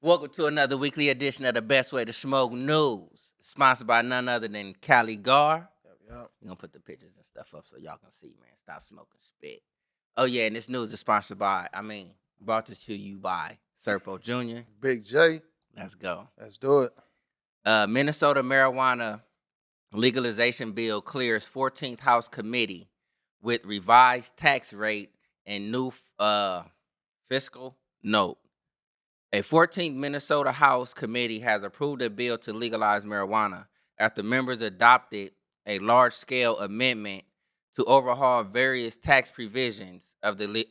Welcome to another weekly edition of the Best Way to Smoke News, sponsored by none other than Cali Gar. Yep. We're gonna put the pictures and stuff up so y'all can see, man. Stop smoking spit. Oh yeah, and this news is sponsored by, brought to you by Serpo Jr. Big J. Let's go. Let's do it. Minnesota marijuana legalization bill clears 14th House committee with revised tax rate and new fiscal note. A 14th Minnesota House committee has approved a bill to legalize marijuana after members adopted a large-scale amendment to overhaul various tax provisions of the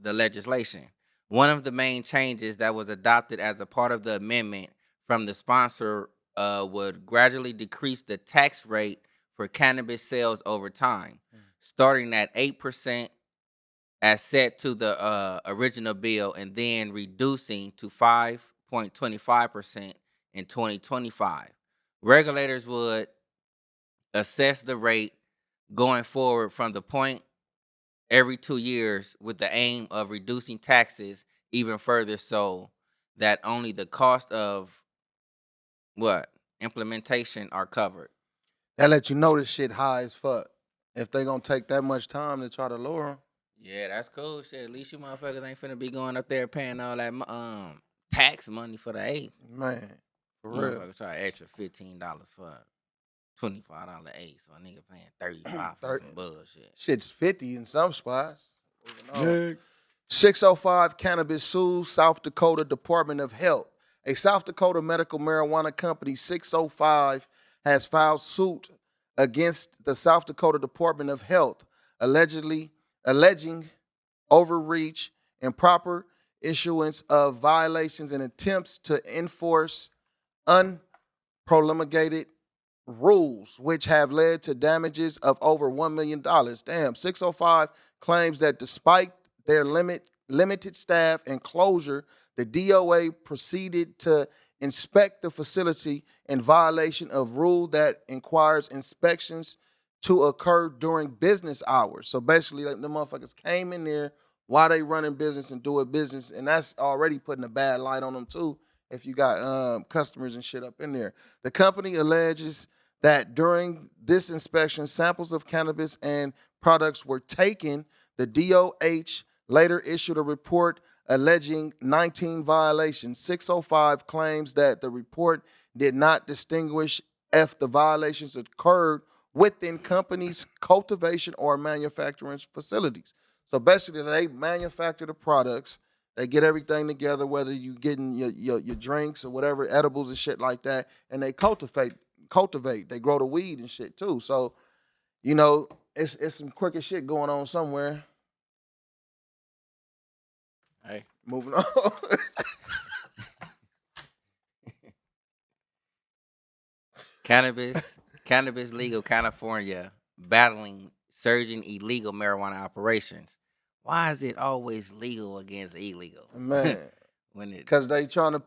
legislation. One of the main changes that was adopted as a part of the amendment from the sponsor would gradually decrease the tax rate for cannabis sales over time, starting at 8% as set to the original bill and then reducing to 5.25% in 2025. Regulators would assess the rate going forward from the point every 2 years with the aim of reducing taxes even further so that only the cost of implementation are covered. That let you know this shit high as fuck. If they gonna take that much time to try to lower them. Yeah, that's cool shit. At least you motherfuckers ain't finna be going up there paying all that tax money for the eighth. Man, for real. Motherfuckers try extra $15 for $25 eighth, so a nigga paying 35 for some bullshit. Shit's 50 in some spots. 605 Cannabis Sues South Dakota Department of Health. A South Dakota medical marijuana company, 605, has filed suit against the South Dakota Department of Health, alleging overreach, improper issuance of violations, and attempts to enforce unpromulgated rules, which have led to damages of over $1 million. Damn, 605 claims that despite their limited staff and closure, the DOA proceeded to inspect the facility in violation of rule that requires inspections to occur during business hours. So basically, like, the motherfuckers came in there while they running business and doing business, and that's already putting a bad light on them too if you got customers and shit up in there. The company alleges that during this inspection, samples of cannabis and products were taken. The DOH later issued a report alleging 19 violations. 605 claims that the report did not distinguish if the violations occurred within companies' cultivation or manufacturing facilities. So basically, they manufacture the products, they get everything together, whether you getting your drinks or whatever, edibles and shit like that, and they cultivate. They grow the weed and shit too. So, it's some crooked shit going on somewhere. Hey. Moving on. Cannabis legal California battling surging illegal marijuana operations. Why is it always legal against illegal? Man, when because they trying to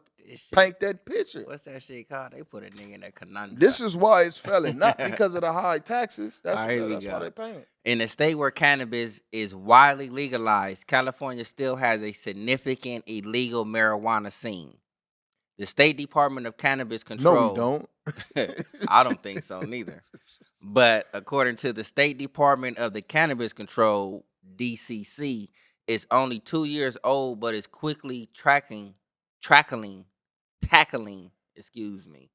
paint that picture. What's that shit called? They put a nigga in a conundrum. This is why it's felon, not because of the high taxes. That's why they paint it. In a state where cannabis is widely legalized, California still has a significant illegal marijuana scene. The State Department of Cannabis Control. No, we don't. I don't think so neither. But according to the State Department of the Cannabis Control, DCC, it's only 2 years old, but it's quickly tackling. Excuse me.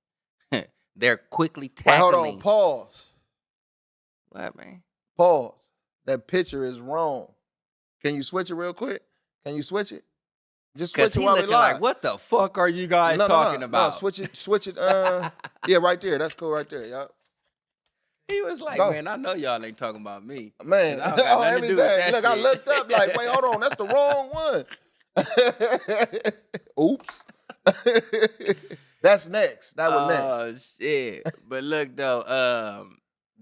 They're quickly tackling. Wait, hold on. Pause. What, man? Pause. That picture is wrong. Can you switch it real quick? Can you switch it? Just switch it while we live. Like, what the fuck are you guys talking about? No, switch it. Yeah, right there. That's cool right there. Yup. He was like, man, I know y'all ain't talking about me. Man, everything. Look, I looked up like, wait, hold on. That's the wrong one. Oops. That's next. That was next. Oh, shit. But look, though,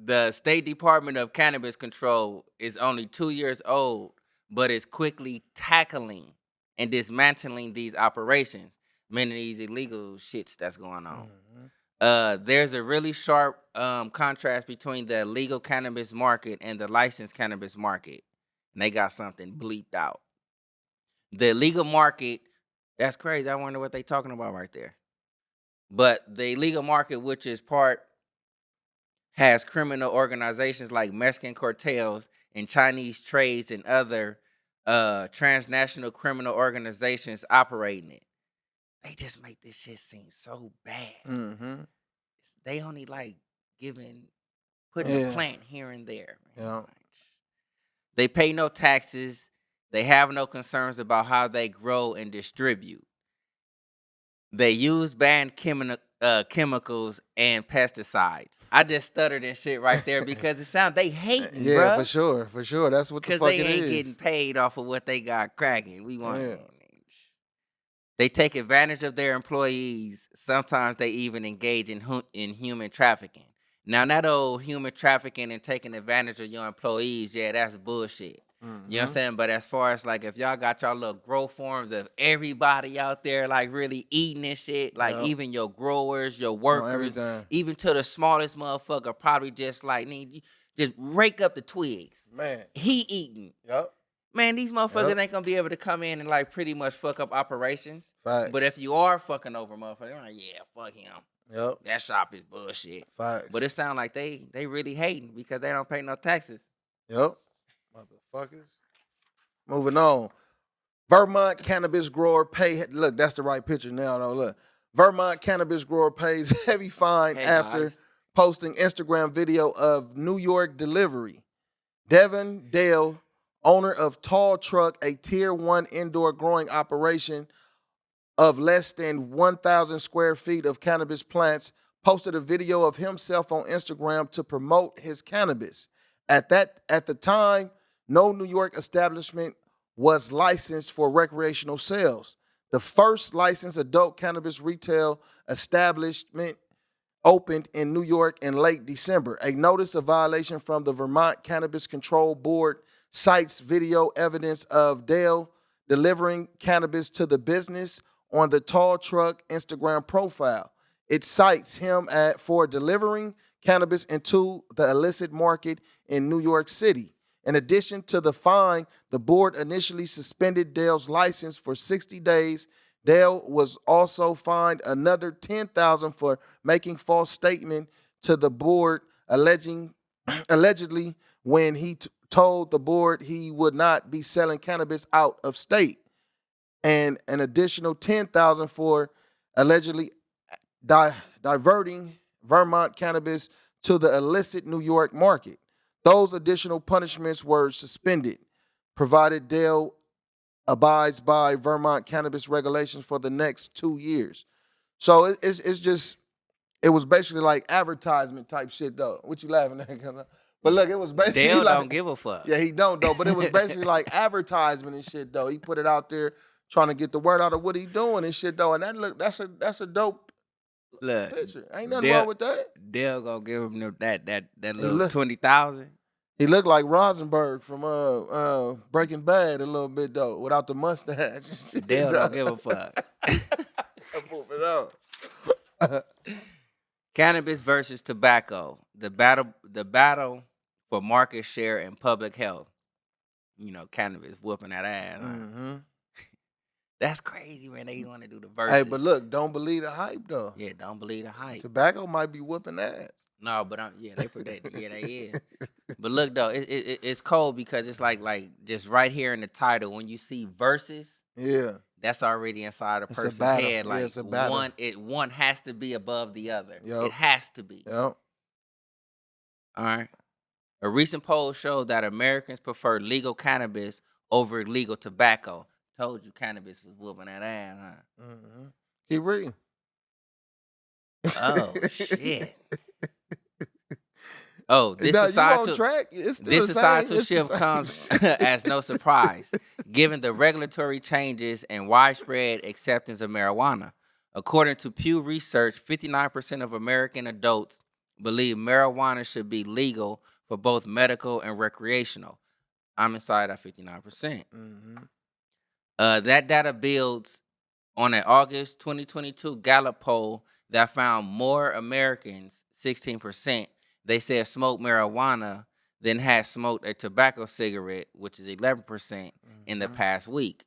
the State Department of Cannabis Control is only 2 years old, but is quickly tackling and dismantling these operations, many of these illegal shits that's going on. Mm-hmm. There's a really sharp contrast between the legal cannabis market and the licensed cannabis market. And they got something bleeped out. The legal market That's crazy. I wonder what they talking about right there. But the illegal market, which is part, has criminal organizations like Mexican cartels and Chinese trades and other transnational criminal organizations operating it. They just make this shit seem so bad. Mm-hmm. They only like putting a Yeah. plant here and there. Man. Yeah. They pay no taxes. They have no concerns about how they grow and distribute. They use banned chemicals and pesticides. I just stuttered and shit right there because it sounds they hating, Yeah, bruh. for sure. For sure. That's what the Because fuck they it ain't is. getting paid off of what they got cracking. We want. Yeah. They take advantage of their employees. Sometimes they even engage in human trafficking. Now, that old human trafficking and taking advantage of your employees, yeah, that's bullshit. You know what I'm saying? But as far as like if y'all got y'all little grow forms of everybody out there like really eating this shit, like Yep. even your growers, your On workers, everything. even to the smallest motherfucker, probably just like just rake up the twigs. Man. He eating. Yep. Man, these motherfuckers Yep. ain't gonna be able to come in and like pretty much fuck up operations. Facts. But if you are fucking over motherfuckers, they're like, yeah, fuck him. Yep. That shop is bullshit. Facts. But it sounds like they really hating because they don't pay no taxes. Yep. Motherfuckers. Moving on. Vermont cannabis grower look, that's the right picture now though. Look. Vermont cannabis grower pays heavy fine after guys. posting Instagram video of New York delivery. Devin Dale, owner of Tall Truck, a tier 1 indoor growing operation of less than 1,000 square feet of cannabis plants, posted a video of himself on Instagram to promote his cannabis. At the time, no New York establishment was licensed for recreational sales. The first licensed adult cannabis retail establishment opened in New York in late December. A notice of violation from the Vermont Cannabis Control Board cites video evidence of Dale delivering cannabis to the business on the Tall Truck Instagram profile. It cites him for delivering cannabis into the illicit market in New York City. In addition to the fine, the board initially suspended Dale's license for 60 days. Dale was also fined another $10,000 for making false statement to the board, allegedly when he told the board he would not be selling cannabis out of state, and an additional $10,000 for allegedly diverting Vermont cannabis to the illicit New York market. Those additional punishments were suspended, provided Dale abides by Vermont cannabis regulations for the next 2 years. So it was basically like advertisement type shit though. What you laughing at? But look, it was basically Dale like, don't give a fuck. Yeah, he don't though. But it was basically like advertisement and shit though. He put it out there trying to get the word out of what he doing and shit though. And that's a dope picture. Ain't nothing wrong with that. Dale gonna give him that little 20,000. He looked like Rosenberg from Breaking Bad a little bit though, without the mustache. Dale don't give a fuck. Moving on. Cannabis versus tobacco. The battle for market share and public health. You know, cannabis whooping that ass. Mm-hmm. That's crazy when they want to do the verses. Hey, but look, don't believe the hype though. Yeah, don't believe the hype. Tobacco might be whooping ass. No, but they predict. Yeah, they is. But look though, it's cold because it's like just right here in the title when you see verses. Yeah. That's already inside a person's head. Like it's a one has to be above the other. Yep. It has to be. Yep. All right. A recent poll showed that Americans prefer legal cannabis over legal tobacco. Told you cannabis was whooping that ass, huh? Mm-hmm. Keep reading. Oh shit. Oh, this societal shift comes as no surprise, given the regulatory changes and widespread acceptance of marijuana. According to Pew Research, 59% of American adults believe marijuana should be legal for both medical and recreational. I'm inside that 59%. Mm-hmm. That data builds on an August 2022 Gallup poll that found more Americans, 16%, they said smoked marijuana than had smoked a tobacco cigarette, which is 11% in the past week.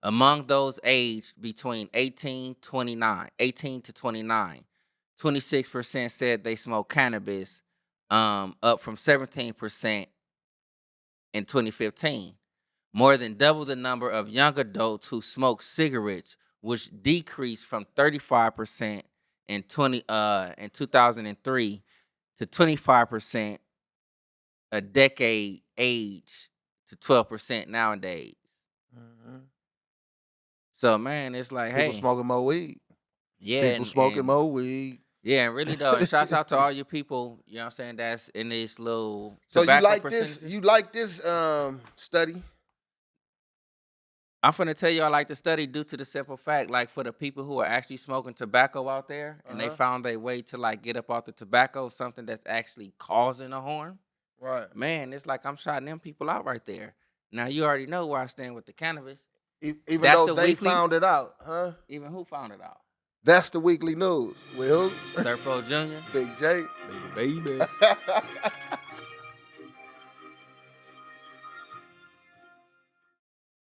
Among those aged between 18 to 29, 26% said they smoke cannabis, up from 17% in 2015. More than double the number of young adults who smoke cigarettes, which decreased from 35% in 2003 to 25% a decade age to 12% nowadays. Mm-hmm. So man, it's like, People hey, smoking more weed. yeah, People smoking more weed. yeah, and really though, and shouts out to all you people, you know what I'm saying, that's in this little So you tobacco like this? percentages. You like this study? I'm finna tell you I like the study due to the simple fact, like for the people who are actually smoking tobacco out there and they Uh-huh. found their way to like get up off the tobacco, something that's actually causing a harm. Right. Man, it's like I'm shouting them people out right there. Now you already know where I stand with the cannabis. Even That's though the they weekly. found it out, huh? Even who found it out? That's the weekly news. With who? Surfo Jr. Big J. Baby.